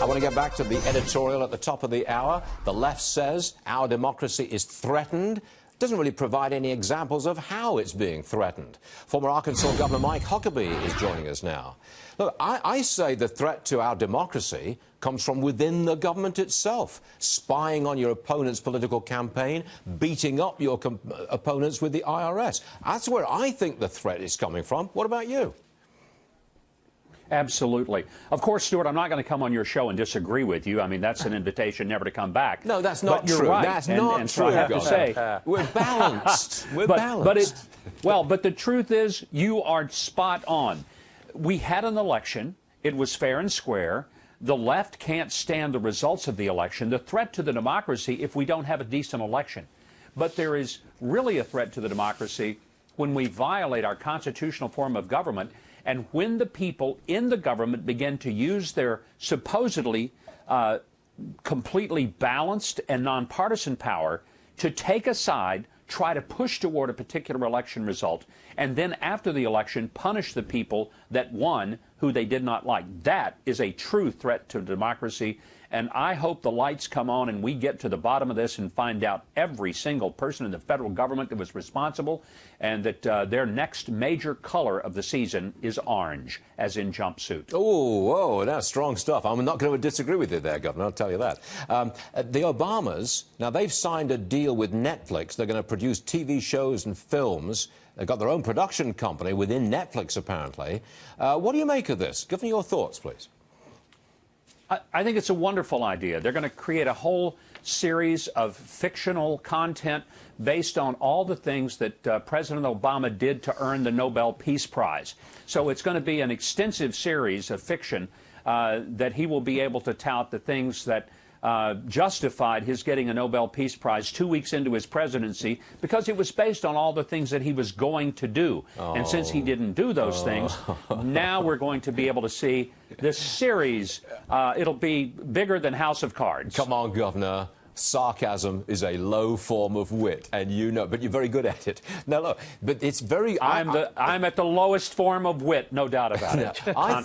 I want to get back to the editorial at the top of the hour. The left says our democracy is threatened. Doesn't really provide any examples of how it's being threatened. Former Arkansas Governor Mike Huckabee is joining us now. Look, I say the threat to our democracy comes from within the government itself. Spying on your opponent's political campaign, beating up your opponents with the IRS. That's where I think the threat is coming from. What about you? Absolutely. Of course, Stuart, I'm not going to come on your show and disagree with you. I mean, that's an invitation never to come back. No, that's not true. You're right. That's not true. So I have to say, we're balanced. We're balanced. But the truth is, you are spot on. We had an election. It was fair and square. The left can't stand the results of the election, the threat to the democracy, if we don't have a decent election. But there is really a threat to the democracy when we violate our constitutional form of government and when the people in the government begin to use their supposedly completely balanced and nonpartisan power to take a side, try to push toward a particular election result, and then after the election punish the people that won who they did not like. That is a true threat to democracy, and I hope the lights come on and we get to the bottom of this and find out every single person in the federal government that was responsible, and that their next major color of the season is orange, as in jumpsuit. Oh, whoa, that's strong stuff. I'm not going to disagree with you there, Governor, I'll tell you that. The Obamas, now they've signed a deal with Netflix. They're going to produce TV shows and films. They've got their own production company within Netflix, apparently. What do you make of this? Give me your thoughts, please. I think it's a wonderful idea. They're going to create a whole series of fictional content based on all the things that President Obama did to earn the Nobel Peace Prize. So it's going to be an extensive series of fiction that he will be able to tout the things that justified his getting a Nobel Peace Prize 2 weeks into his presidency, because it was based on all the things that he was going to do. And since he didn't do those things, now we're going to be able to see this series. It'll be bigger than House of Cards. Come on, Governor. Sarcasm is a low form of wit, and you know, but you're very good at it. Now, look, but it's very... I'm at the lowest form of wit, no doubt about it. I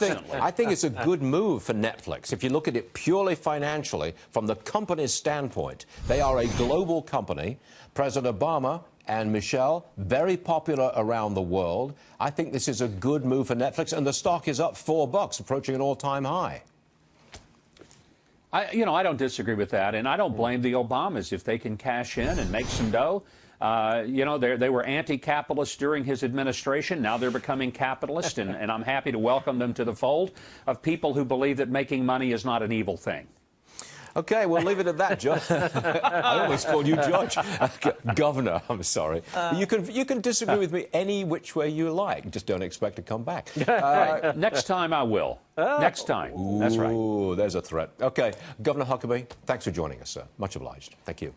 think it's a good move for Netflix. If you look at it purely financially, from the company's standpoint, they are a global company. President Obama and Michelle, very popular around the world. I think this is a good move for Netflix, and the stock is up $4, approaching an all-time high. I don't disagree with that, and I don't blame the Obamas if they can cash in and make some dough. They were anti-capitalist during his administration. Now they're becoming capitalist, and I'm happy to welcome them to the fold of people who believe that making money is not an evil thing. Okay, we'll leave it at that, Judge. I always called you Judge. Governor, I'm sorry. You can disagree with me any which way you like. Just don't expect to come back. Next time I will. Next time. Ooh, that's right. Ooh, there's a threat. Okay, Governor Huckabee, thanks for joining us, sir. Much obliged. Thank you.